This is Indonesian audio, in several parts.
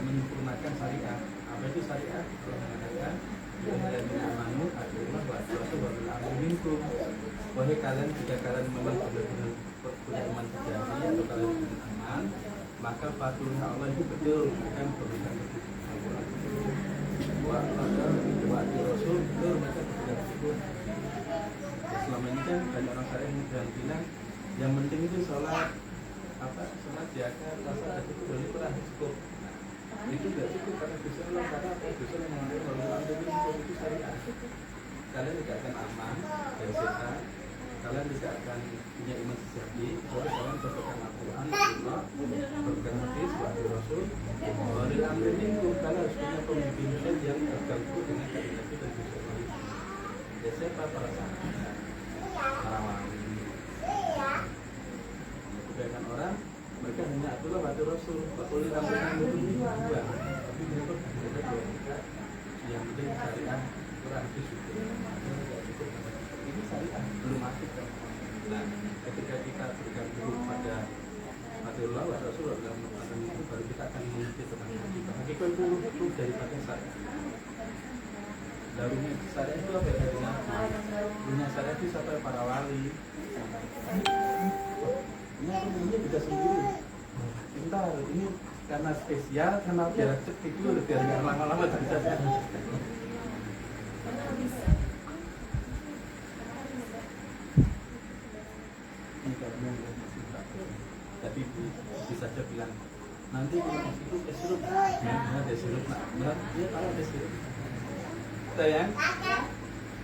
menyempurnakan syariat. Apa itu syariat? Allah mengatakan ya amanu atiullah wa rasul wa ulil amri minkum. Wahai kalian, jika kalian memang benar-benar punya iman sejati atau kalian beramal, maka patuhnya Allah itu betul akan memberikan Al-Quran. Wa rasul betul mereka berpegang teguh. Selama ini kan banyak orang syariah yang bilang yang penting itu sholat sholat zakat puasa dan itu dari Quran cukup. Itu tidak cukup karena Gusti Allah, karena apa? Gusti Allah mengatakan bahwa itu syariat. Kalian tidak akan aman dari setan, kalian tidak akan punya iman sejati kalau kalian berpegang Al-Quran, Allah, berpegang hadis, wahyu Rasul, wahyu amri minkum. Kalian harus punya pemimpin yang terganggu dengan kalimat itu dan Gusti Allah. Dan siapa para sahabat, para wali, kebanyakan orang mereka hanya atulah wahyu Rasul, wahyu amri minkum dua, tapi mereka berbeda mereka yang penting syariat Quran itu cukup. Ini syariat belum masuk kan. Nah, ketika kita bergantung pada Rasulullah wa Rasulullah dalam mengatakan itu, baru kita akan mengerti tentang hakikat. Hakikat itu daripada syariat. Lalunya syariat itu apa ya? Dunia syariat itu sampai para wali. Ini ilmunya bisa sendiri. Bentar, ini karena spesial, karena biar cek itu biar nggak lama-lama bisa. Tapi bisa saja bilang nanti kalau itu sirup, ada sirup, berat dia tahu ada sirup. Sayang,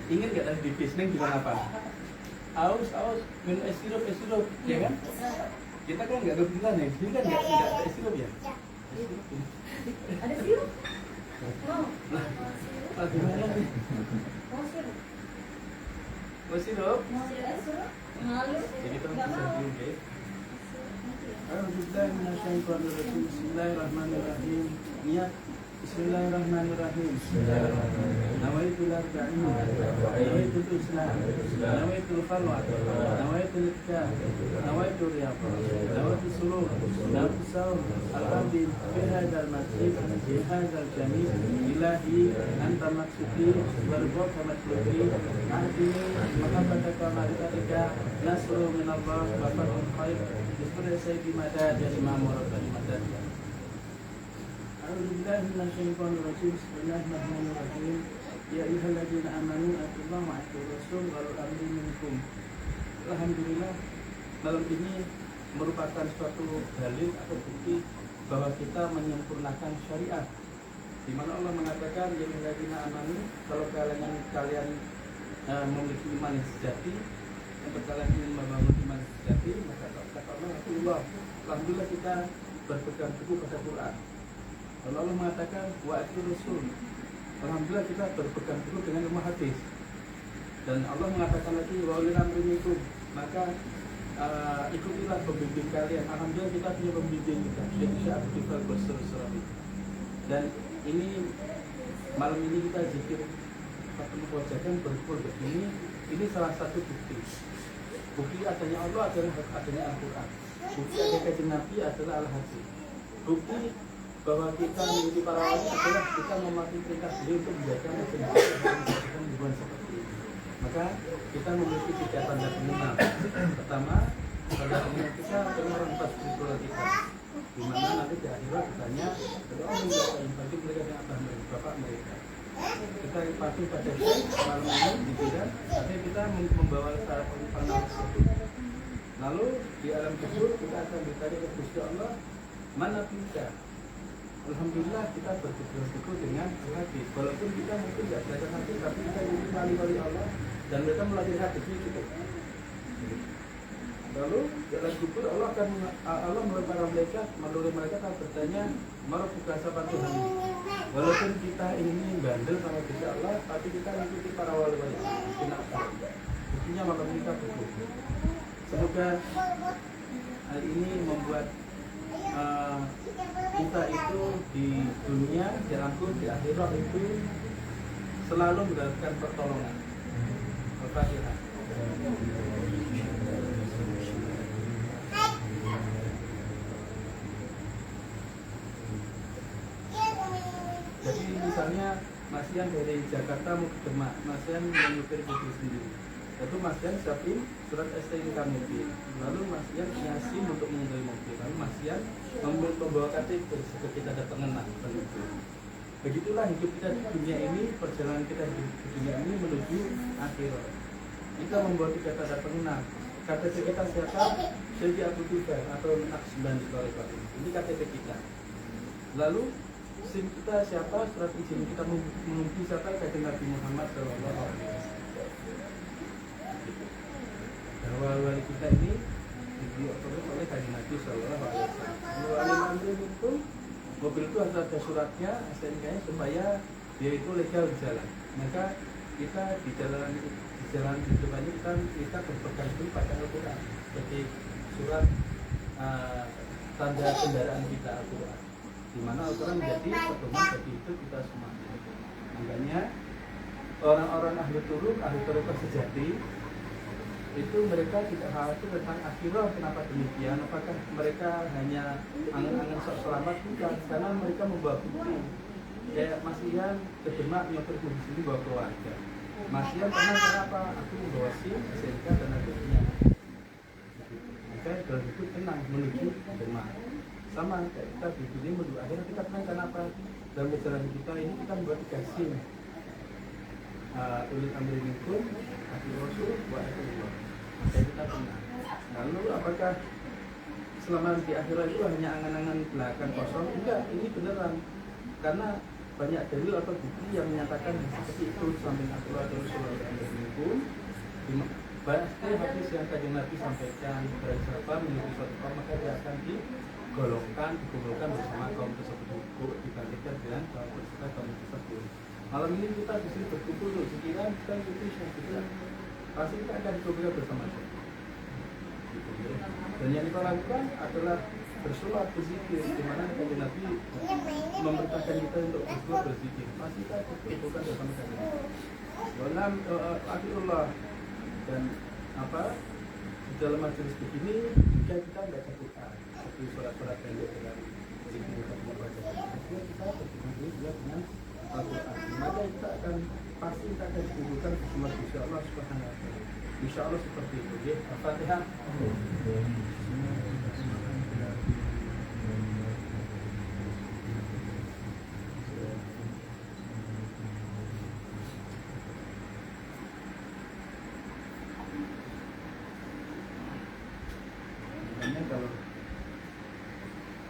ingin nggak tadi di bisnis bilang apa? Aus minum es sirup, ya kan? Kita kan nggak kepikiran ya, ini kan nggak es sirup ya? Ada sirup? Nah, gimana nih? Mau sirup? Jadi kita bisa juga. Bismillahirrahmanirrahim. Niat. Bismillahirrahmanirrahim. Nawaitul arba'in. Nawaitul islam. Nawaitul khalwat. Nawaitul ikhtiyar. Nawaitul riyadhah. Nawaitul suluk. Nawaitul sawm. Alhamdi fi hadzal masjid. Fi hadzal jami'. Ilahi anta maksudi warḍaka matlubi. Ahdini mahabbataka ma'rifatika. Nasru minallah wa fathul khair. Bismillah sayyidi madad ya imam rabbani madad. A'udzubillahi minasyaitonir rajim. Bismillahirrahmanirrahim. Ya ayyuhalladzina amanu atiillaha wa atiiur rasul wa ulil amri minkum. Alhamdulillah, malam ini merupakan suatu dalil atau bukti bahwa kita menyempurnakan syariat. Di mana Allah mengatakan ya ayyuhalladzina amanu, kalau kalian memiliki iman yang sejati, yang kalian ingin membangun iman sejati, maka kata Allah, alhamdulillah kita berpegang teguh pada Quran. Lalu Allah mengatakan wa atiiur rasul. Alhamdulillah kita berpegang teguh dengan ilmu hadis. Dan Allah mengatakan lagi wa ulil amri minkum. Maka ikutilah pembimbing kalian. Alhamdulillah kita punya pembimbing kita. Syekh Abdul Basir. Dan ini malam ini kita zikir ketemu wajakan berkumpul begini. Ini salah satu bukti. Bukti adanya Allah adalah adanya Al-Quran. Bukti adanya kajian Nabi adalah Al-Hadis. Bukti bahwa kita mengikuti para wali adalah kita mematuhi perintah beliau untuk menjaga dan hubungan seperti ini. Maka kita memiliki 3 tanda pengenal. Pertama, tanda pengenal kita adalah orang pas spiritual kita. Di mana nanti di akhirat ditanya, berdoa yang bagi mereka dengan abah mereka, bapak mereka. Kita patuh pada malam ini di bidang, tapi kita membawa para pengenal tersebut. Lalu di alam kubur kita akan ditanya ke Gusti Allah, mana kita? Alhamdulillah kita berpegang teguh dengan hadis. Walaupun kita mungkin tidak belajar hadis, tapi kita ingin wali-wali Allah dan mereka melatih hadis ini cukup. Lalu dalam kubur Allah melalui para malaikat, melalui mereka akan bertanya, "Marabuka siapa Tuhan?" Walaupun kita ini bandel sama Gusti Allah, tapi kita mengikuti para wali-wali. Kenapa? Buktinya malam kita berkumpul. Semoga hal ini membuat kita itu di dunia dirangkul, di akhirat itu selalu mendapatkan pertolongan. Al-Fatihah. Jadi misalnya Mas Ian dari Jakarta mau ke Demak, Mas Ian menyupir mobil sendiri. Lalu Mas Ian siapin surat STNK mobil. Lalu Mas Ian punya SIM untuk mengendarai mobil. Lalu Mas Ian membawa KTP seperti kita ada pengenang penduduk. Begitulah hidup kita di dunia ini, perjalanan kita di dunia ini menuju akhirat. Kita membawa 3 tanda pengenang. KTP kita siapa? Syekh Abu Tufail atau Naqsban di Torekoh. Ini KTP kita. Lalu SIM kita siapa? Surat izin kita menuju siapa? Kanjeng Nabi Muhammad SAW. Bahwa wali kita ini diatur oleh Kanjeng Nabi SAW. Wali amri itu mobil itu harus ada suratnya, STNK-nya supaya dia itu legal di jalan. Maka kita di jalan hidup ini kita berpegang teguh pada Al-Quran seperti surat tanda kendaraan kita Al-Quran, di mana Al-Quran menjadi pedoman bagi hidup kita semua. Makanya orang-orang ahli turuk sejati itu mereka tidak khawatir tentang akhirat. Kenapa demikian? Apakah mereka hanya angan-angan sok selamat? Bukan, karena mereka membawa bukti. Kayak Mas Ian ke Demak nyopir mobil sini bawa keluarga. Mas Ian pernah kenapa? Aku membawa SIM, STNK dan aku punya. Maka dalam hidup tenang menuju Demak. Sama kayak kita di dunia menuju akhirat, kita tenang kenapa? Dalam perjalanan kita ini kita membuat 3 SIM. Ulil amri minkum, atiiur rasul wa atiiullah. Maka kita tenang. Lalu apakah selama di akhirat itu hanya angan-angan belakang kosong? Enggak, ini beneran. Karena banyak dalil atau bukti yang menyatakan seperti itu. Sampai aturan Rasulullah SAW pasti hadis yang Kanjeng Nabi sampaikan, barang siapa mengikuti suatu kaum maka dia akan dikumpulkan bersama kaum tersebut, dibandingkan dengan kaum tersebut. Malam ini kita di sini berkumpul untuk sekiranya kita ikuti syaitan, pasti kita akan dikumpulkan bersama syaitan. Dan yang kita lakukan adalah bersolat, berzikir, di mana Kanjeng Nabi memerintahkan kita untuk bersolat, berzikir. Pasti kita berkumpulkan bersama Kanjeng Nabi. Walam atiullah. Dan di dalam majelis begini jika kita tidak berdoa seperti surat-surat pendek dengan zikir kita membaca, kita berdoa dengan Al-Quran, maka kita akan pasti kita akan dikumpulkan bersama Insya Allah Subhanahu wa Ta'ala. Insya Allah seperti itu. Ya, Al-Fatihah. Kalau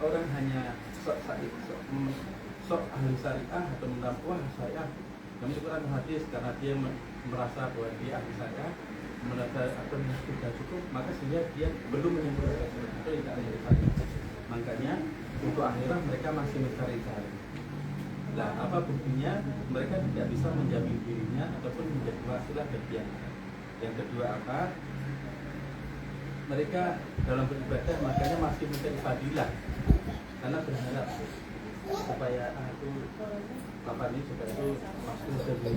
orang hanya sok ahli syariah atau mendapat wah saya kami Quran hadis karena dia merasa bahwa dia ahli syariah merasa atau sudah cukup, maka sehingga dia belum menyempurnakan itu tidak ahli syariah. Makanya untuk akhirat mereka masih mencari-cari. Nah, apa buktinya? Mereka tidak bisa menjamin dirinya ataupun menjadi wasilah bagi yang lain. Yang kedua apa? Mereka dalam beribadah makanya masih mencari fadilah karena berharap supaya itu ini supaya itu masuk jadi.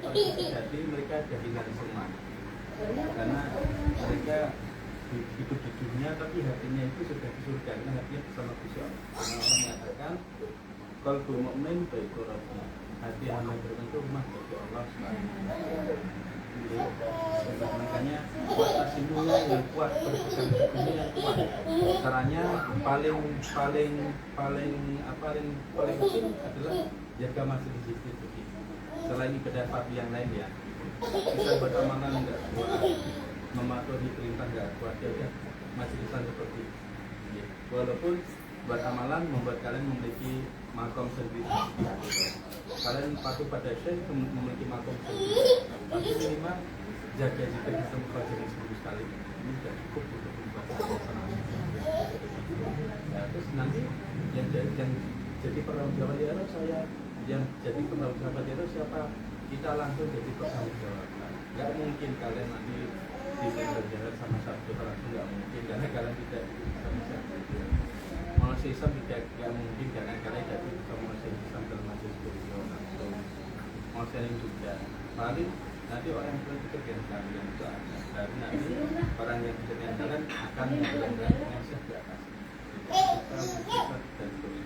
Tapi jadi mereka jadi dari semua karena mereka hidup di dunia tapi hatinya itu sudah di surga karena hatinya bersama Gusti Allah. Allah mengatakan qalbul mu'min baitu rabbih, hati hamba beriman rumah bagi Allah SWT. Makanya buat tasimullah yang kuat, berpegang teguhnya yang kuat. Caranya paling kecil adalah jaga majelis zikir begitu. Selain ibadah fardhu yang lain ya, kita beramalan enggak kuat, mematuhi perintah enggak kuat, ya majelisan seperti itu. Ya. Walaupun buat amalan membuat kalian memiliki makom sendiri. Kalian patuh pada syekh memiliki makom sendiri. Tapi minimal jaga jika kita mempelajari seminggu sekali. Ini sudah cukup untuk membuat suasana. Nah, terus nanti yang jadi penanggung jawab di Arab saya, yang jadi penanggung jawab di Arab siapa? Kita langsung jadi penanggung jawab. Gak mungkin kalian nanti bisa berjalan sama satu orang, nggak mungkin karena kalian tidak sama siapa. Manusia Islam tidak mungkin karena kalian jadi bersama manusia Islam dalam majelis beliau langsung. Manusia yang juga paling nanti orang yang bekerja kalian itu ada. Tapi nanti orang yang bekerja kalian akan menggunakan manusia di atas. Kita dan terus.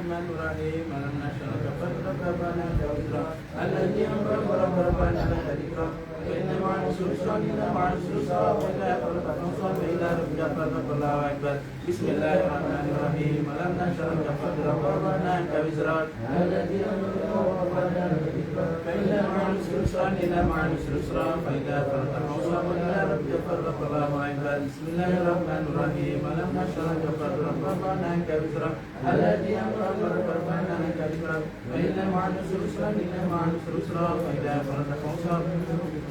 Bismillahirrahmanirrahim. Alam nashrah laka sadrak wa wada'na anka wizrak alladhi anqadha dhahrak wa rafa'na laka dhikrak fa inna ma'al usri yusra inna ma'al usri yusra fa idha faragta fansab wa ila rabbika farghab. Allahu akbar. Bismillahirrahmanirrahim. Alam nashrah laka sadrak wa wada'na anka wizrak alladhi anqadha dhahrak wa rafa'na laka dhikrak fa inna ma'al usri yusra inna ma'al usri yusra fa idha faragta fansab wa ila rabbika farghab. Allahu akbar. Bismillahirrahmanirrahim. Alam nashrah laka sadrak wa wada'na anka wizrak alladhi anqadha dhahrak wa rafa'na laka dhikrak fa inna ma'al usri yusra inna ma'al usri yusra fa idha faragta fansab.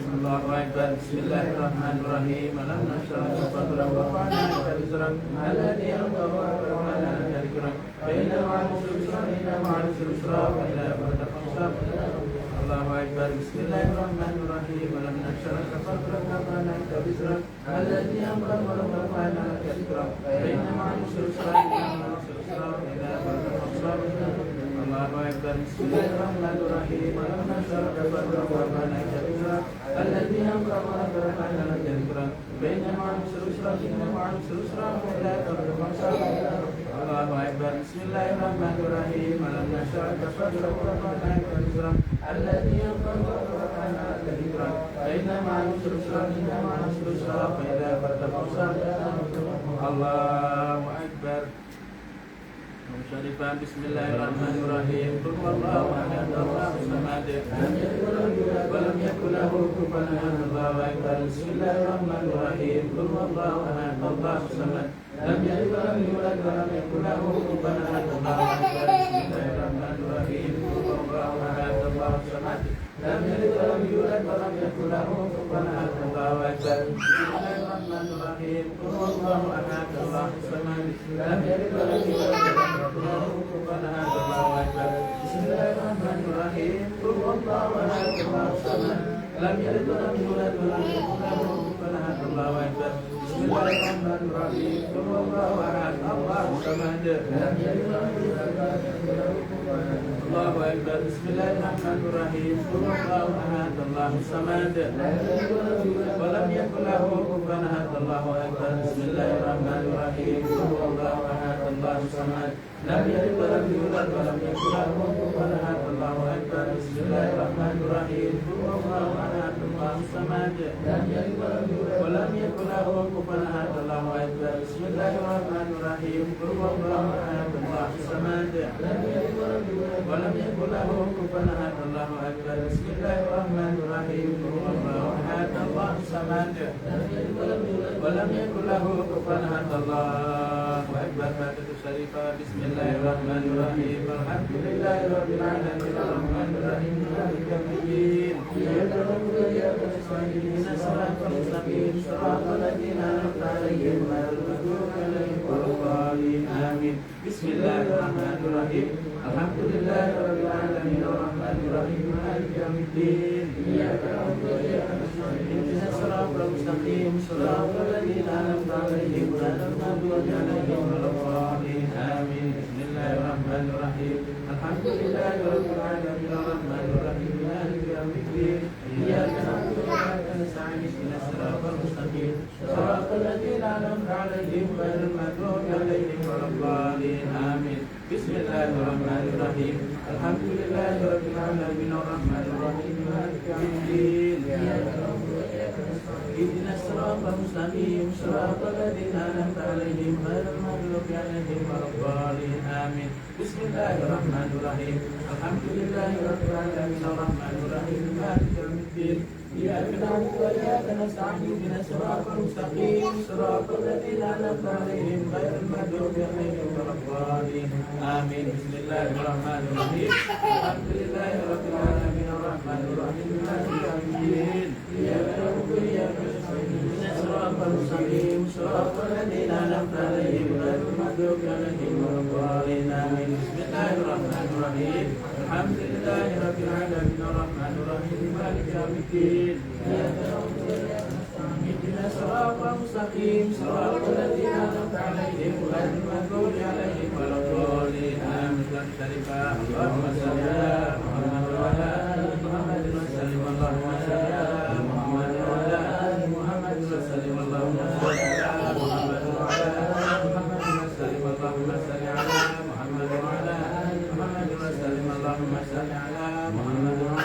Allahu akbar. Bismillahirrahmanirrahim. Alam nashrah laka sadrak wa wada'na anka wizrak alladhi anqadha dhahrak wa rafa'na laka dhikrak fa inna ma'al usri yusra inna ma'al usri yusra fa idha faragta fansab. Allahu akbar. Bismillahirrahmanirrahim. Alam nashrah laka sadrak wa wada'na anka wizrak alladhi anqadha dhahrak wa rafa'na laka dhikrak fa inna ma'al usri yusra inna ma'al usri yusra fa idha faragta fansab. Allahu akbar. Bismillahirrahmanirrahim. Alam nashrah laka sadrak wa wada'na anka wizrak alladhi anqadha dhahrak wa rafa'na laka dhikrak fa inna ma'al usri yusra inna ma'al usri yusra fa idha faragta fansab. Allahu akbar. Bismillahirrahmanirrahim. Alam nashrah laka sadrak wa wada'na anka wizrak alladhi anqadha dhahrak wa rafa'na laka dhikrak fa inna ma'al usri yusra inna ma'al usri yusra fa idha faragta fansab. Allahu akbar. Syarifan. Bismillahirrahmanirrahim. Qul huwallahu ahad, Allahus samad, lam yalid wa lam yakul lahu kufuwan ahad. Allahu akbar. Bismillahirrahmanirrahim. Qul huwallahu ahad, Allahus samad, lam yalid wa lam yulad wa lam yakul lahu kufuwan ahad. Allahu akbar. Bismillahirrahmanirrahim. Qul huwallahu ahad, Allahus samad, lam yalid wa lam yulad wa lam yakul lahu kufuwan ahad. Allahu akbar. Bismillahirrahmanirrahim. Qul huwallahu ahad, Allahus samad, lam yalid wa lam yulad wa lam yakul lahu kufuwan ahad. Allahu akbar. Bismillahirrahmanirrahim. Qul huwallahu ahad, Allahus samad, lam yalid wa lam yulad wa lam yakul lahu kufuwan ahad. Allahu akbar. Bismillahirrahmanirrahim. Qul huwallahu ahad, Allahus samad, lam yalid wa lam yulad wa lam yakul lahu kufuwan ahad. Allahu akbar. Bismillahirrahmanirrahim. Qul huwallahu ahad, Allahus samad, wa lam yakul lahu kufuwan ahad. Allahu akbar. Bismillahirrahmanirrahim. Qul huwallahu ahad, Allahus samad, lam yalid wa lam yulad wa lam yakul lahu kufuwan ahad. Allahu akbar. Bismillahirrahmanirrahim. Qul huwallahu ahad, Allahus samad, lam yalid wa lam yulad wa lam yakul lahu kufuwan ahad. Allahu akbar. Bismillahirrahmanirrahim. Qul huwallahu ahad, Allahus samad, lam yalid wa lam yulad wa lam yakul lahu kufuwan ahad. Allahu akbar. Bismillahirrahmanirrahim. Qul huwallahu ahad, Allahus samad, lam yalid wa lam yulad wa lam yakul lahu kufuwan ahad. Allahu akbar. Fatihah Syarifah. Bismillahirrahmanirrahim. Alhamdulillahi rabbil alamin arrahmanir rahim maliki yaumiddin iyyaka na'budu wa iyyaka nasta'in ihdinas siratal mustaqim siratal ladzina an'amta 'alaihim ghairil maghdubi 'alaihim waladdallin. Amin. Bismillahirrahmanirrahim. Alhamdulillahi rabbil alamin arrahmanir rahim maliki yaumiddin iyyaka na'budu wa iyyaka nasta'in ihdinas siratal mustaqim siratal ladzina an'amta 'alaihim ghairil maghdubi 'alaihim waladdallin. Amin. Bismillahirrahmanirrahim. Alhamdulillahi rabbil alamin arrahmanir rahim maliki yaumiddin iyyaka na'budu wa iyyaka nasta'in ihdinas siratal mustaqim siratal ladzina an'amta 'alaihim ghairil maghdubi 'alaihim waladdallin. Amin. Bismillahirrahmanirrahim. Alhamdulillahi rabbil alamin arrahmanir rahim maliki yaumiddin iyyaka na'budu wa iyyaka nasta'in ihdinas siratal mustaqim siratal ladzina an'amta 'alaihim ghairil maghdubi 'alaihim waladdallin. Amin. Bismillahirrahmanirrahim. Alhamdulillahi rabbil alamin arrahmanir rahim maliki yaumiddin iyyaka na'budu wa iyyaka nasta'in ihdinas siratal mustaqim siratal ladzina an'amta 'alaihim ghairil maghdubi 'alaihim waladdallin. Amin. Bismillahirrahmanirrahim. Alhamdulillahi rabbil alamin arrahmanir rahim maliki yaumiddin iyyaka na'budu wa iyyaka nasta'in ihdinas siratal mustaqim siratal ladzina an'amta 'alaihim ghairil maghdubi 'alaihim waladdallin. Amin. Bismillahirrahmanirrahim. Alhamdulillahi rabbil alamin arrahmanir rahim maliki yaumiddin iyyaka na'budu wa iyyaka nasta'in ihdinas siratal mustaqim siratal ladzina an'amta 'alaihim ghairil maghdubi 'alaihim waladdallin. Amin. Syarifah. Allahumma shalli ala Muhammad wa ala ali Muhammad wa sallim. Allahumma shalli ala Muhammad wa ala ali Muhammad wa sallim. Allahumma shalli ala Muhammad wa ala ali Muhammad wa sallim. Allahumma shalli ala Muhammad wa ala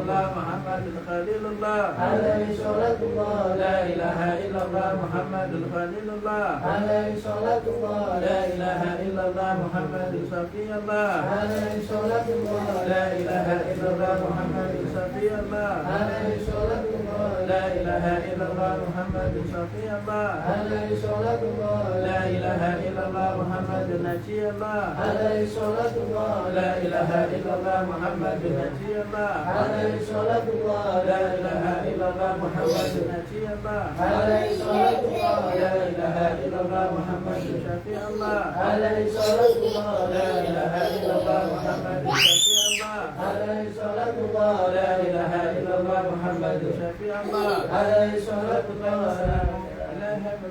illallah Muhammadul Khalilullah. alaihi salatullah. La ilaha illallah Muhammadul Khalilullah. Alaihi salatullah. La ilaha illallah Muhammadul Safiyullah. Alaihi salatullah. La ilaha illallah Muhammadul Safiyullah. Alaihi salatullah. La ilaha illallah Muhammadul Safiyullah. Alaihi salatullah. La ilaha illallah Muhammadun Najiyullah. Alaihi salatullah. La ilaha illallah Muhammadun Najiyullah. Alaihi salatullah. La ilaha illallah Muhammadun Najiyullah. Alaihi salatullah. La ilaha illallah Muhammadun Syafi'ullah. Alaihi salatullah. La ilaha illallah Muhammadun Syafi'ullah. Alaihi salatullah. La ilaha illallah Muhammadun Syafi'ullah. Alaihi salatullah.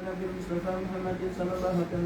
Nabi Mustafa Muhammad sallallahu alaihi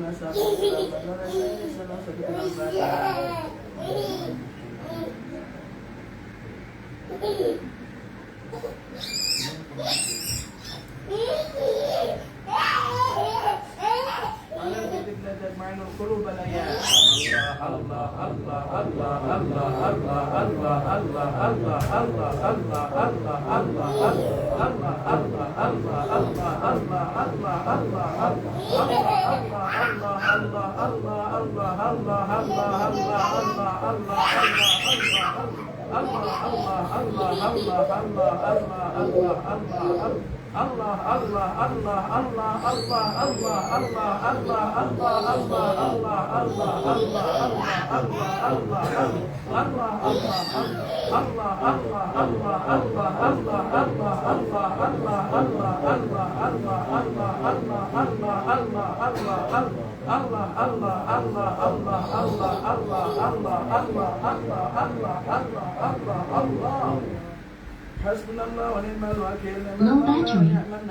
Low battery.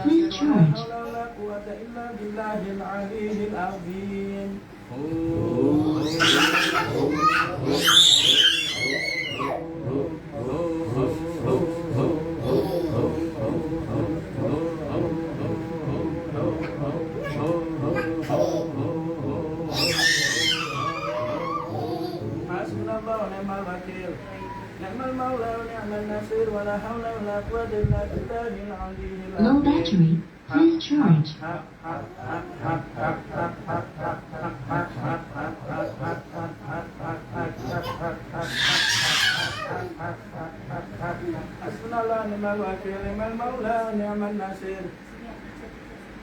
Please charge. Low battery. Please charge.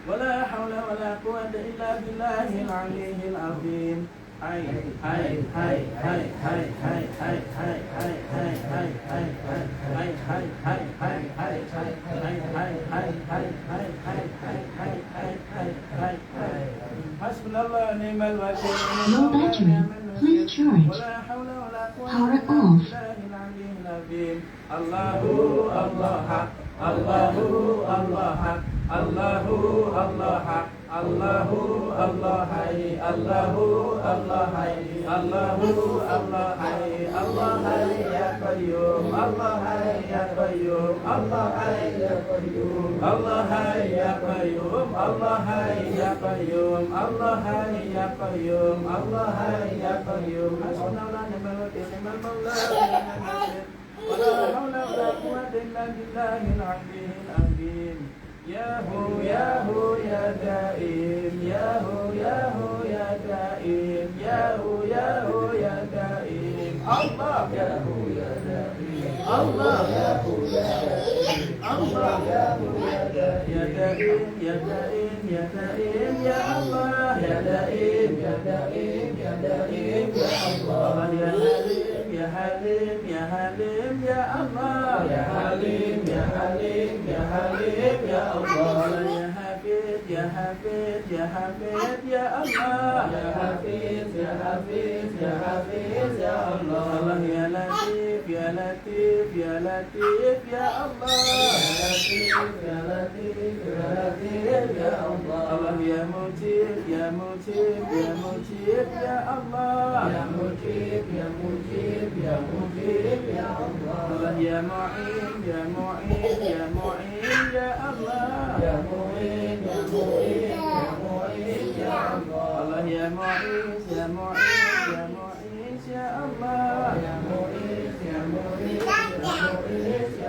ولا حول ولا قوة إلا بالله العلي العظيم. هاي هاي هاي هاي هاي هاي هاي هاي هاي هاي هاي هاي هاي هاي هاي هاي هاي هاي هاي. حسبنا الله ونعم الوكيل. Low battery. Please charge. ولا حول ولا قوة Power إلا off. بالله العلي العظيم. الله الله الله الله الله الله الله الله حي الله الله حي الله الله حي الله حي يا قيوم الله حي يا قيوم الله حي يا قيوم الله حي يا قيوم الله حي يا قيوم الله حي يا قيوم الله حي يا قيوم. حسبنا الله ونعم الوكيل نعم المولى ونعم النصير. ولا حول ولا قوة إلا بالله العلي العظيم. يا هو يا هو يا دائم يا هو يا هو يا دائم يا هو يا هو يا دائم. الله يا هو يا دائم الله يا هو يا دائم الله يا هو يا دائم يا دائم يا دائم يا الله يا دائم يا دائم يا دائم يا الله يا حليم يا حليم يا حليم يا الله يا حليم يا حليم يا حليم يا الله يا حفيظ يا حفيظ يا حفيظ يا الله يا حفيظ يا حفيظ يا حفيظ يا الله الله يا لطيف يا لطيف يا لطيف يا الله يا لطيف يا لطيف يا لطيف يا الله الله يا مجيب يا مجيب يا مجيب يا الله يا مجيب يا مجيب يا مجيب يا الله الله يا معين يا معين يا معين يا الله يا معين يا معين يا معين يا الله الله يا معيز يا معيز يا معيز يا الله يا معيز يا معيز يا معيز يا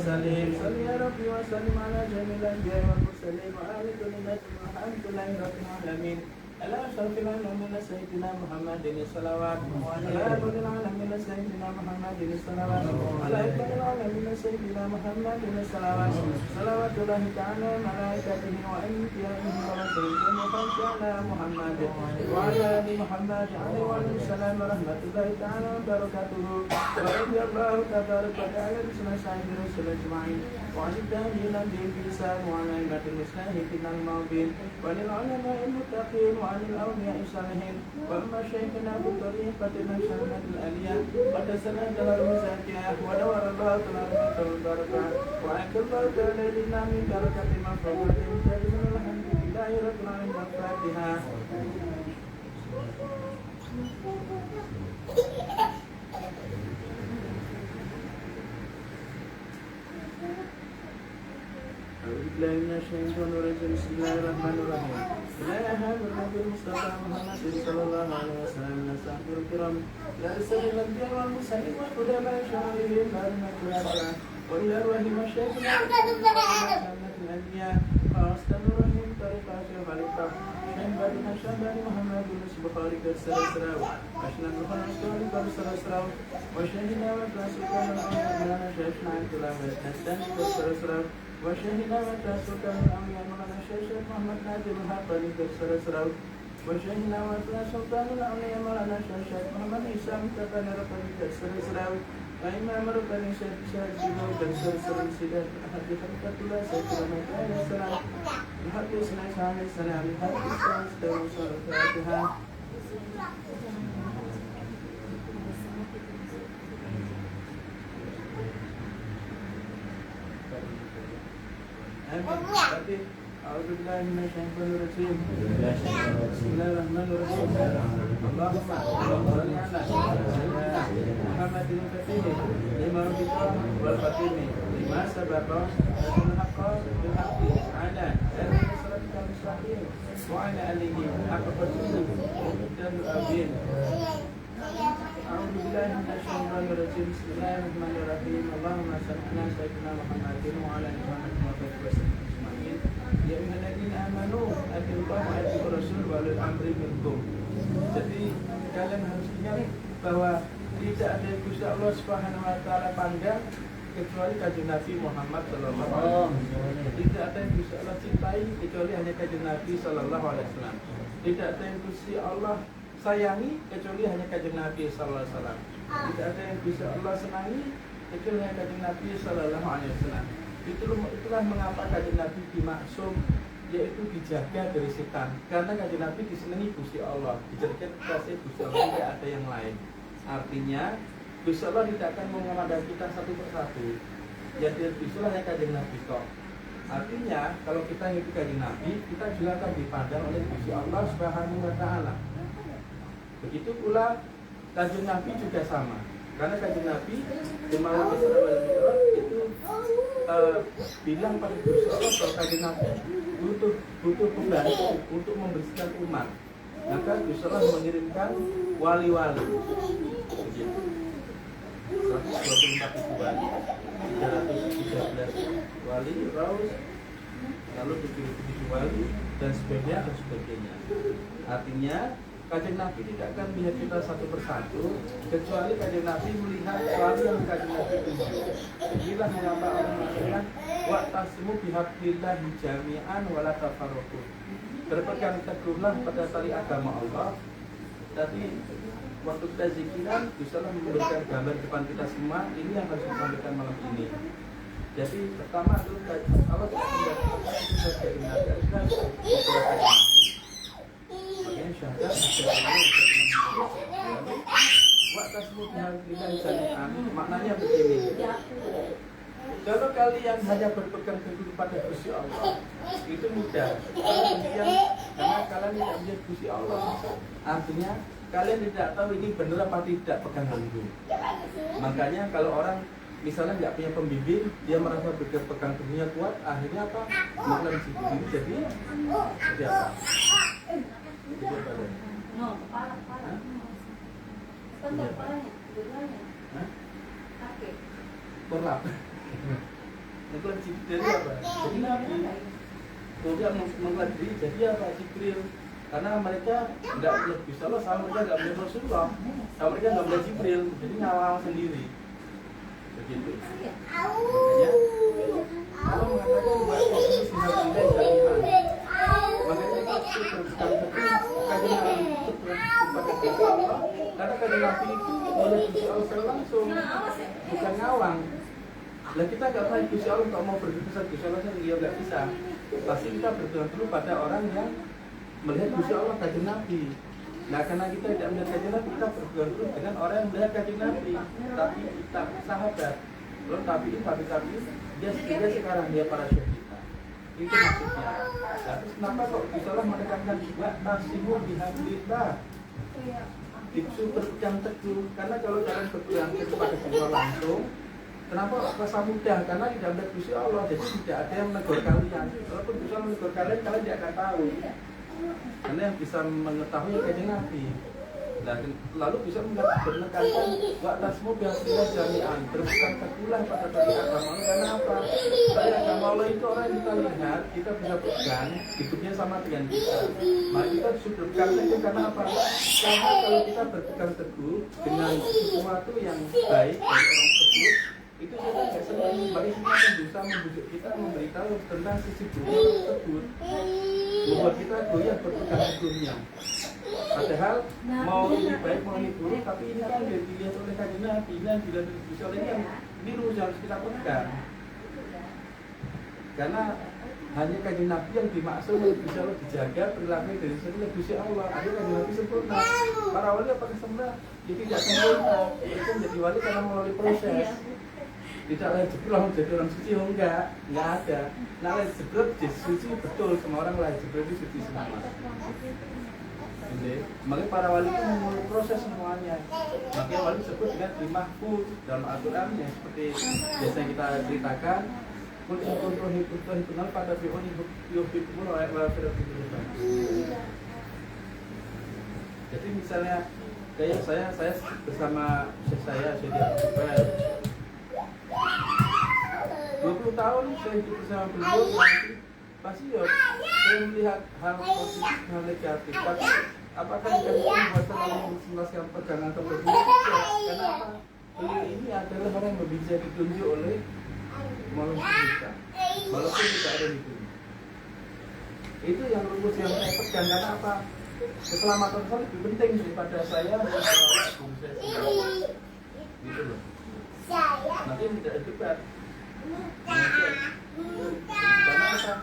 المرسلين صل يا ربي وسلم على جميع الأنبياء والمرسلين وآل كل نبي والحمد لله رب العالمين على أشرف العالمين سيدنا محمد الصلوات على أبد العالمين سيدنا محمد الصلوات على أكرم العالمين سيدنا محمد الصلوات صلوات الله تعالى ملائكته وأنبيائه ورسوله وبارك على محمد وعلى آل محمد عليه وعليه السلام ورحمة الله تعالى وبركاته ورضي الله تبارك وتعالى بسم سائر الرسل أجمعين وعن التابعين بإحسان وعن أئمة المجتهدين الماضين وعن العلماء المتقين وعن الأولياء الصالحين وأما شيخنا بطريقة الشهادة الألية وتسنى جلال المزاكية ودور الله تبارك البركة وأكل الله تعالى لنا من بركة مفروضة من الحمد لله رب العالمين والفاتحة. أعوذ بالله من الشيطان الرجيم بسم الله الرحمن الرحيم لا يهاب النبي المصطفى محمد صلى الله عليه وسلم من الصحابة الكرام لا يسأل الأنبياء والمرسلين والخلفاء الشرعيين بعد ما كلها وإلى أرواح مشايخنا الأنبياء وأستمرهم طريقة شيخ الإسلام شيخ بدنا شباب محمد بن البخاري كالسلسلة وأشنا البخاري كالسلسلة وشهدنا وترسلنا من شيخنا عبد الله نستني كالسلسلة وشهدنا وترسلنا من مولانا الشيخ محمد ناجي الحقاني كالسلسلة وشهدنا وترسلنا من مولانا الشيخ محمد إسلام كالسلسلة كالسلسلة وإمام ربنا الشيخ جبريل كالسلسلة سيدنا أحد خلقة الله سيدنا عليه السلام الحق إسماعيل عليه السلام الحق إسماعيل الفاتحة. أعوذ بالله من الشيطان الرجيم بسم الله الرحمن الرحيم اللهم صل على محمد الفتيح لما ربط والفتيح لما سبق الحق بالحق على صراطك المستقيم وعلى آله حق قدره ومقداره العظيم. أعوذ بالله من الشيطان الرجيم بسم الله الرحمن الرحيم اللهم صل على سيدنا محمد وعلى آل محمد وبارك وسلم أجمعين. Ya ayyuhalladzina amanu atiiullaha wa atiiur rasul wa ulil amri minkum. Jadi kalian harus ingat bahwa tidak ada yang Gusti Allah Subhanahu wa taala pandang kecuali kanjeng Nabi Muhammad sallallahu alaihi wasallam. Tidak ada yang Gusti Allah cintai kecuali hanya kanjeng Nabi sallallahu alaihi wasallam. Tidak ada yang Gusti Allah sayangi kecuali hanya kanjeng Nabi sallallahu alaihi wasallam. Tidak ada yang Gusti Allah senangi kecuali hanya kanjeng Nabi sallallahu alaihi wasallam. Itulah mengapa kanjeng Nabi dimaksum, yaitu dijaga dari setan. Karena kanjeng Nabi disenangi Gusti Allah, dijadikan kasih Gusti Allah, tidak ada yang lain. Artinya Gusti Allah tidak akan memandang kita satu persatu. Jadi itulah yang kanjeng Nabi kok. Artinya kalau kita ngikuti kanjeng Nabi, kita juga akan dipandang oleh Gusti Allah Subhanahu wa taala. Begitu pula kanjeng Nabi juga sama. Karena kanjeng Nabi di malam Isra wal Mi'raj itu bilang pada Gusti Allah bahwa kanjeng Nabi butuh pembantu untuk membersihkan umat. Maka Gusti Allah mengirimkan wali-wali. Begitu. 124 itu wali, 313 wali, raus, lalu 77 wali dan sebagainya. Artinya kanjeng Nabi tidak akan melihat kita satu persatu kecuali kanjeng Nabi melihat wali yang kanjeng Nabi tunjuk. Inilah mengapa Allah mengatakan wa'tasimu bihablillahi jami'an wa la tafarraqu. Berpegang teguhlah pada tali agama Allah. Tadi waktu kita zikiran, Gusti Allah memberikan gambar depan kita semua. Ini yang harus kita sampaikan malam ini. Jadi pertama itu Allah tidak menjadikan kita sebagai nabi, kita harus memperlakukan nabi. Makanya syahadat wa'tasimu bihablillahi jami'an maknanya begini. Kalau kalian hanya berpegang teguh pada Gusti Allah, itu mudah. Kemudian karena kalian tidak melihat Gusti Allah, artinya kalian tidak tahu ini benar apa tidak pegang teguh. Makanya kalau orang misalnya nggak punya pembimbing, dia merasa pegang teguhnya kuat, akhirnya apa? Makna di situ jadi apa? No, kepala. Kepalanya, kaki. Korlap. mengklaim diri apa? Jadi Nabi. Kemudian mengklaim diri jadi apa? Jibril. Karena mereka nggak melihat Gusti Allah, sama mereka nggak melihat Rasulullah, sama mereka nggak melihat Jibril, jadi ngawang sendiri. Begitu. Makanya Allah mengatakan bahwa itu sudah tidak jaminan. Makanya kita harus berpegang teguh kajian Nabi kepada Gusti Allah, karena kajian Nabi itu melihat Gusti Allah secara langsung, bukan ngawang. Lah kita nggak tahu Gusti Allah kalau mau berkesan Gusti Allah sendiri nggak bisa. Pasti kita berpegang dulu pada orang yang melihat Gusti Allah kajian Nabi. Nah karena kita tidak melihat kajian Nabi, kita berpegang dulu dengan orang yang melihat kajian Nabi. Tapi kita sahabat, loh tapi dia sekarang dia para syekh kita. Itu maksudnya. Nah, terus kenapa kok Gusti Allah menekankan juga tasimu bihablillah? Itu berpegang teguh. Karena kalau kalian berpegang teguh pada Gusti Allah langsung, kenapa rasa mudah? Karena tidak melihat Gusti Allah, jadi tidak ada yang menegur kalian. Walaupun Gusti Allah menegur kalian tidak akan tahu. Karena yang bisa mengetahui kajian Nabi. Nah, lalu bisa menekankan wa'tasmu bihablillah jami'an, berpegang teguhlah pada tali agama Allah. Karena apa? Tali agama Allah itu orang yang kita lihat, kita bisa pegang, hidupnya sama dengan kita. Maka kita sudah berpegang teguh karena apa? Karena kalau kita berpegang teguh dengan sesuatu yang baik dari orang tersebut, itu kita nggak senang. Maka kita akan bisa membujuk kita memberitahu tentang sisi buruk tersebut, membuat kita goyah berpegang teguhnya. Padahal mau ini baik mau ini buruk, tapi ini kan dilihat oleh kajian Nabi, dan dilihat oleh yang ini harus kita pegang. Karena hanya kajian Nabi yang dimaksud bisa Allah dijaga perilaku dari sendiri Gusti Allah. Ada kajian Nabi sempurna. Para wali apakah sempurna? Jadi tidak sempurna. Itu menjadi wali karena melalui proses. Tidak lain jeblok jadi orang suci, enggak ada. Nah lain jeblok jadi suci betul, semua orang lain jeblok itu suci semua. Makanya para wali itu melalui proses semuanya. Makanya wali disebut dengan mahfuz dalam Al-Quran yang seperti biasa kita ceritakan. Pada jadi misalnya kayak saya bersama saya Syekh Abdul 20 tahun saya hidup bersama beliau, pasti ya saya melihat hal positif, hal negatif. Tapi apakah kita membuat selalu menjelaskan pegangan atau berbeda? Kenapa? Beliau ini adalah orang yang bisa ditunjuk oleh manusia kita, walaupun tidak ada di dunia. Itu yang rumus yang saya pegang. Karena apa? Keselamatan saya lebih penting daripada saya menyelamatkan saya sendiri. Gitu loh. Nanti tidak ada debat. Karena apa?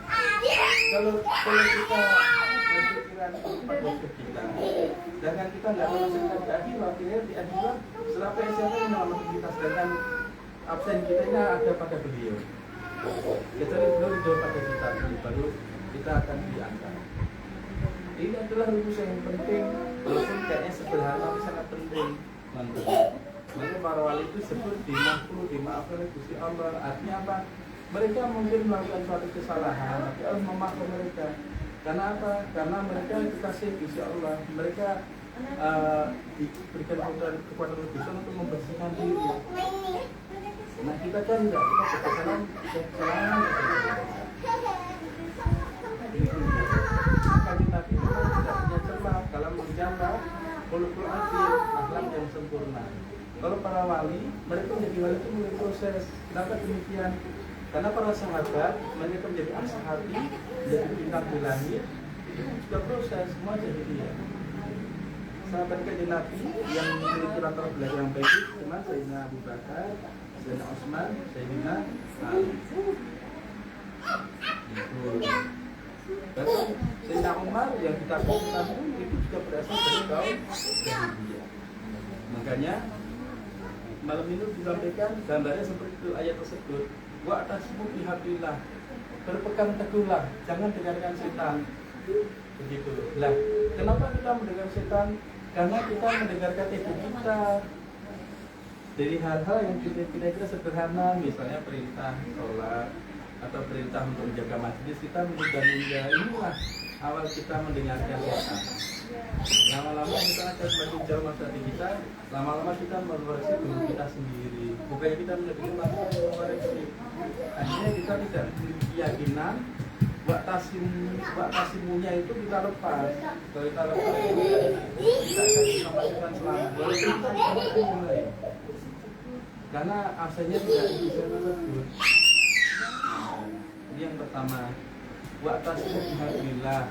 Kalau kita berpikiran pada kita, sedangkan kita nggak menyelesaikan keadilan, di adilan setelah siapa yang menyelamatkan kita, sedangkan absen kita ini ada pada beliau. Kecuali beliau dijawab pada kita, baru kita akan diangkat. Ini adalah rumus yang penting, walaupun kayaknya sederhana tapi sangat penting. Makanya para wali itu sebut dimaafkan oleh Gusti Allah. Artinya apa? Mereka mungkin melakukan suatu kesalahan, tapi Allah memaafkan mereka. Karena apa? Karena mereka dikasih Gusti Allah. Mereka diberikan kepada Gusti Allah untuk membersihkan diri. Nah kita kan enggak, kita kesalahan. Tapi kita tidak punya celah dalam menjaga khuluqul adil, akhlak yang sempurna. Kalau para wali, mereka menjadi wali itu melalui proses. Kenapa demikian? Karena para sahabat, mereka menjadi ashabi, menjadi bintang di langit, itu juga proses, semua jadi dia. Sahabat kajian Nabi yang memiliki latar belakang yang baik, cuma Sayyidina Abu Bakar, Sayyidina Utsman, Sayyidina Ali. Bahkan Sayyidina Umar yang dikatakan Nabi itu juga berasal dari kaum Jahiliyah. Makanya malam ini disampaikan gambarnya seperti itu ayat tersebut. Wa'tasmu bihablillah, berpegang teguhlah, jangan dengarkan setan. Begitu. Lah, kenapa kita mendengar setan? Karena kita mendengarkan ego kita dari hal-hal yang kira-kira sederhana, misalnya perintah sholat atau perintah untuk menjaga majlis, kita menunda-nunda. Inilah awal kita mendengarkan setan. Lama-lama kita akan semakin jauh masa hati kita, lama-lama kita mengoreksi diri kita sendiri. Bukannya kita menjadi lembaga yang mengoreksi. Akhirnya kita tidak memiliki keyakinan, tasimunya itu kita lepas. Kalau kita lepas, kita akan mendapatkan selamat. Walaupun kita bisa mulai. Karena asalnya tidak bisa tersebut. Ini yang pertama. Wa'tasimu bihablillah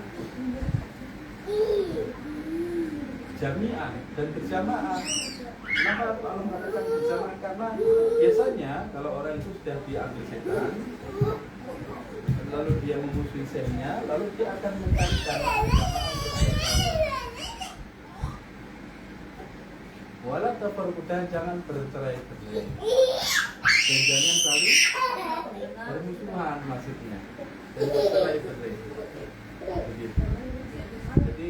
jami'an dan berjamaah. Kenapa Allah mengatakan berjamaah? Karena biasanya kalau orang itu sudah diambil setan, lalu dia memusuhi setannya, lalu dia akan mencari cara wala tafarruqan, jangan bercerai-berai dan jangan saling bermusuhan maksudnya, dan bercerai-berai begitu. Jadi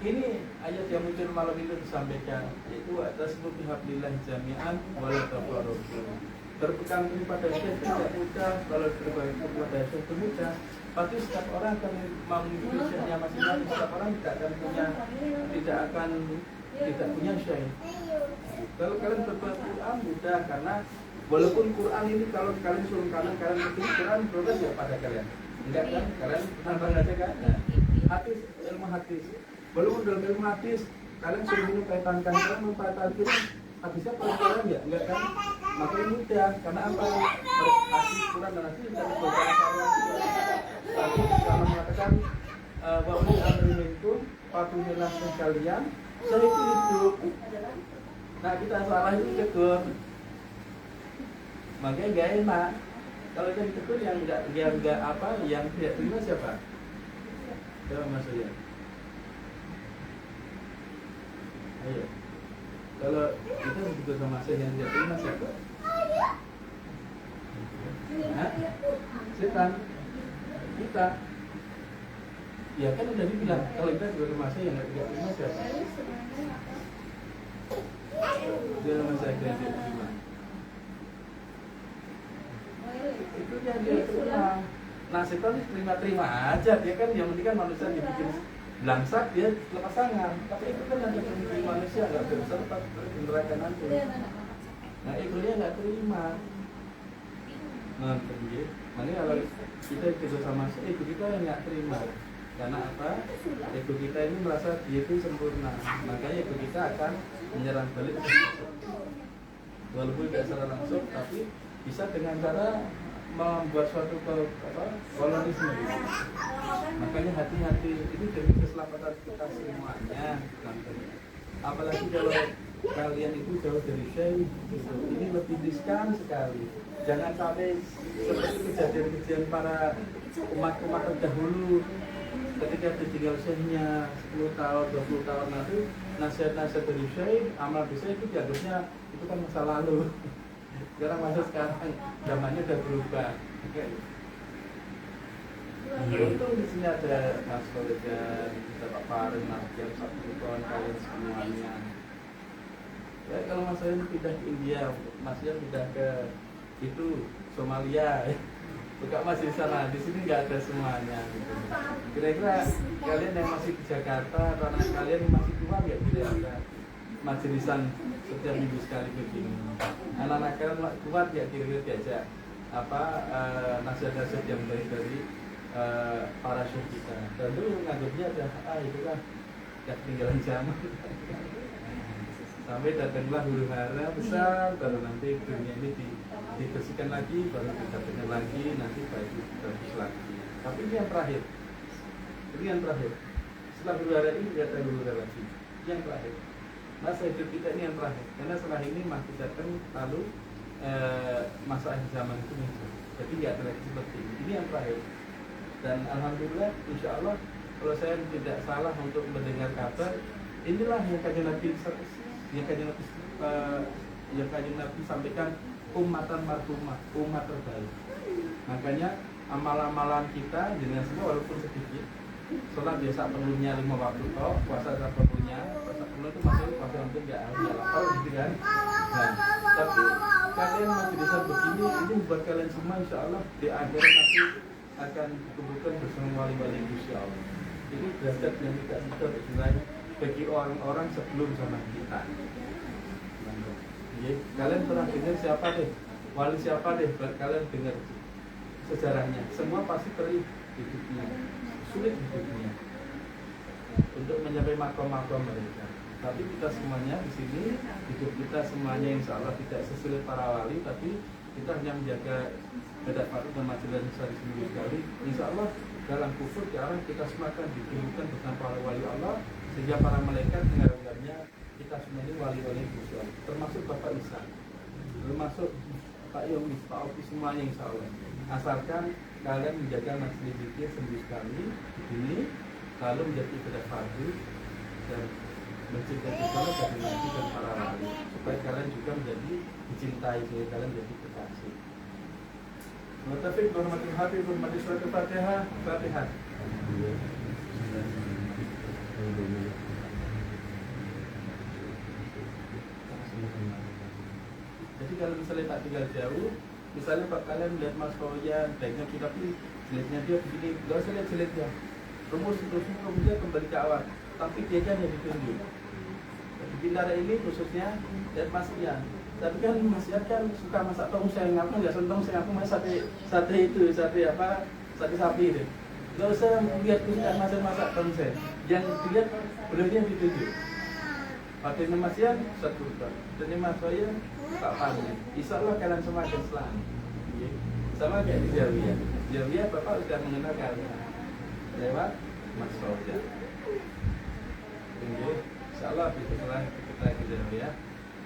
ini ayat yang muncul malam itu disampaikan, yaitu atasmu bihablillah jami'an wala tafarruqu. Berpegang teguh pada syekh tidak mudah, kalau berpegang teguh pada syekh itu mudah. Pasti setiap orang akan memiliki syekhnya masing-masing, setiap orang tidak punya syekh. Kalau kalian berbuat Quran mudah, karena walaupun Quran ini kalau kalian suruh kalian ngerti Quran progres ya pada kalian. Enggak kan? Kalian nambah aja kan? Nah, hadis, ilmu hadis. Walaupun dalam ilmu hadis kalian suruh ini kaitankan, kalian mempelajari hadisnya pelajaran ya? Enggak kan? Makanya mudah, karena apa? Hadis Quran dan hadis tidak berbeda. Tapi kalau mengatakan bahwa amri minkum patuhilah sekalian, saya itu hidup. Nah kita salah itu tegur, makanya gak enak. Kalau yang ditegur yang nggak apa, yang tidak terima siapa? Siapa maksudnya? Ayo. Kalau kita ditegur sama saya yang tidak terima siapa? Hah? Setan. Kita. Ya kan udah dibilang kalau kita ditegur sama saya yang tidak terima siapa? Dia nama saya yang tidak terima. Itu yang dia terima. Nah setan terima-terima aja, dia kan yang penting kan manusia dibikin langsak, dia lepas tangan. Tapi itu kan yang dibikin manusia nggak bisa lepas neraka nanti. Nah egonya nggak terima. Nah gitu. Makanya kalau kita kerja sama ego kita yang nggak terima. Karena apa? Ego kita ini merasa dia itu sempurna. Makanya ego kita akan menyerang balik. Walaupun tidak secara langsung, tapi bisa dengan cara membuat suatu kolonisme. Makanya hati-hati, ini demi keselamatan kita semuanya. Apalagi kalau kalian itu jauh dari syekh, ini lebih riskan sekali. Jangan sampai seperti kejadian-kejadian para umat-umat terdahulu, ketika ditinggal syekhnya 10 tahun, 20 tahun nanti nasihat-nasihat dari syekh, amal di syekh itu dianggapnya itu kan masa lalu. Sekarang masa sekarang zamannya udah berubah. Untung di sini ada Mas Kolegan, Bapak Farin, Mas Jam, kawan kalian semuanya. Ya kalau Mas Jam pindah ke India, Mas Jam pindah ke itu Somalia. Buka masih di sana, di sini nggak ada semuanya. Kira-kira kalian yang masih di Jakarta, atau anak kalian yang masih tua nggak kira-kira majelisan setiap minggu sekali begini? Anak-anak kalian kuat ya kira-kira diajak nasihat-nasihat yang baik dari para syekh kita. Dan dulu nganggapnya ada itu kan gak ketinggalan zaman. Sampai datanglah huru hara besar, baru nanti dunia ini dibersihkan lagi, baru didatangkan lagi, nanti bagus lagi. Tapi ini yang terakhir. Ini yang terakhir. Setelah huru hara ini tidak ada huru hara lagi. Yang terakhir. Masa hidup kita ini yang terakhir. Karena setelah ini masih datang lalu masa akhir zaman itu muncul. Jadi nggak ada lagi seperti ini. Ini yang terakhir. Dan alhamdulillah, insya Allah, kalau saya tidak salah untuk mendengar kabar, inilah yang kajian Nabi sampaikan, umatan marhumah, umat terbaik. Makanya amal-amalan kita dengan semua walaupun sedikit, sholat biasa perlunya 5 waktu, puasa tak perlunya, puasa perlu itu masih puasa hampir nggak lapar gitu kan. Nah, tapi kalian masih bisa begini, ini buat kalian semua insya Allah di akhirat nanti akan dikumpulkan bersama wali-wali Gusti Allah. Ini derajat yang tidak bisa dinilai bagi orang-orang sebelum zaman kita. Jadi, kalian pernah dengar siapa deh? Wali siapa deh? Kalian dengar sejarahnya. Semua pasti perih hidupnya, sulit hidupnya untuk mencapai makom-makom mereka. Tapi kita semuanya di sini, hidup kita semuanya insya Allah tidak sesulit para wali, tapi kita hanya menjaga kedatangan dan majelis sehari seminggu sekali. Insya Allah dalam kufur ke arah kita semua akan dikumpulkan bersama para wali Allah, sehingga para malaikat mengharapkannya kita semua ini wali-wali khusus, termasuk Bapak Isa, termasuk Pak Yomi, Pak Oki, semuanya insya Allah. Asalkan kalian menjaga majelis zikir seminggu sekali di sini, lalu menjadi ibadah fardu dan mencintai Allah dari Nabi dan para wali, supaya kalian juga menjadi dicintai, supaya kalian menjadi kekasih. Muttafiq berhormatul habib berhormatul surat Al-Fatihah. Fatihah. Jadi kalau misalnya tak tinggal jauh, misalnya Pak kalian melihat Mas Royan, baiknya kita pilih jeleknya dia begini, gak usah lihat jeleknya, rumus dia kembali ke awal, tapi dia kan yang ditunjuk. Di Bintara ini khususnya lihat Mas Ian, tapi kan Mas Ian kan suka masak tongseng, aku nggak seneng tongseng, aku masak sate itu, sate sapi itu. Gak usah lihat kesukaan masak tongseng, yang dilihat beliau yang ditunjuk. Pakainya Mas Ian satu ton, dan Mas Royan tak pandai. Insya Allah kalian semua akan selamat. Sama kayak di Zawiyah. Zawiyah Bapak sudah mengenal kalian lewat Mas Royan. Insya Allah setelah kita ke Zawiyah,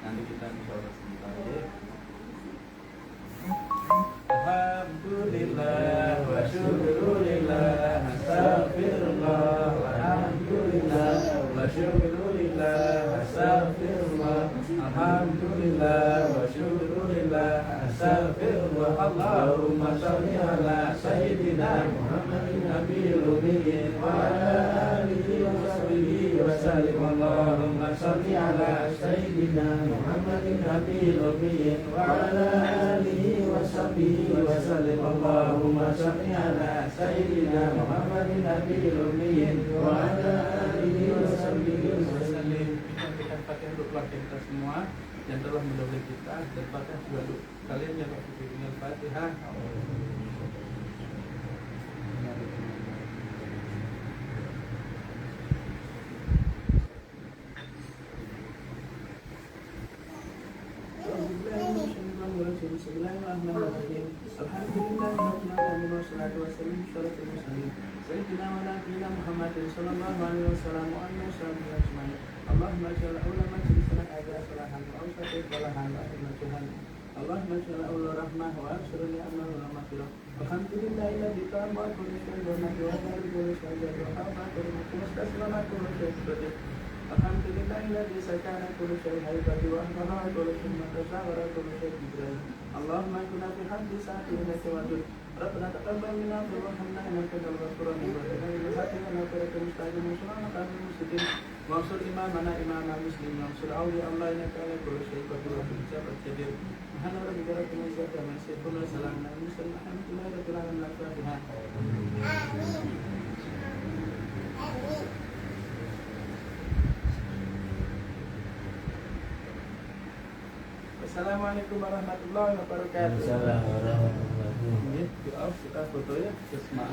nanti kita insya Allah sebentar. Alhamdulillah wa syukurillah, astagfirullah, alhamdulillah wa syukurillah, astagfirullah, alhamdulillah wa syukurillah, astagfirullah. Allahumma sholli ala sayyidina Muhammadin nabiyil ummi wa ala alihi wa sahbihi wa sallim. Allahumma sholli ala sayyidina Muhammadin nabiyil ummi wa ala alihi wa sahbihi wa sallim. Allahumma sholli ala sayyidina Muhammadin nabiyil ummi wa ala alihi wa sahbihi wa sallim. Kita pakai untuk keluarga kita semua yang telah mendahului kita, dan pakai juga untuk kalian yang berfikir dengan Fatihah. Bismillahirrahmanirrahim. Alhamdulillahirrahmanirrahim. Wassalatu wassalamu ala mursalin. Sayyidina wa nabiyina Muhammadin sallallahu alaihi wasallam wa ala sahbihi ajma'in. Allahumma jalla ulama sana ada salahan wa awsatih walahan wa ahmatuhan. Allahumma jalla ula rahmah wa absurni amal wa maghfirah. Alhamdulillahilladzi ta'ala kulli syai'in wa nabiyana kulli syai'in wa hafatu mustaslamatu kulli syai'in. Alhamdulillahilladzi sakana kulli syai'in haibati wa ahmara kulli syai'in tasawwara kulli syai'in ibrahim. Allahumma kunna fi hamdi sa'atin wa Rabbana taqabbal minna wa hamna innaka antal ghafurur rahim. Wa inna hatina firaqan mustaqim muslimana qabil muslimin. Wa ansur imamana imama muslim wa ansur awliya Allah innaka ala kulli syai'in qadir wa ijabah qadir. Subhana rabbika rabbil izzati amma yasifun wa salamun alal mursalin walhamdulillahi rabbil alamin. Al-Fatihah. Assalamualaikum warahmatullahi wabarakatuh. Kita foto ya, Kesman.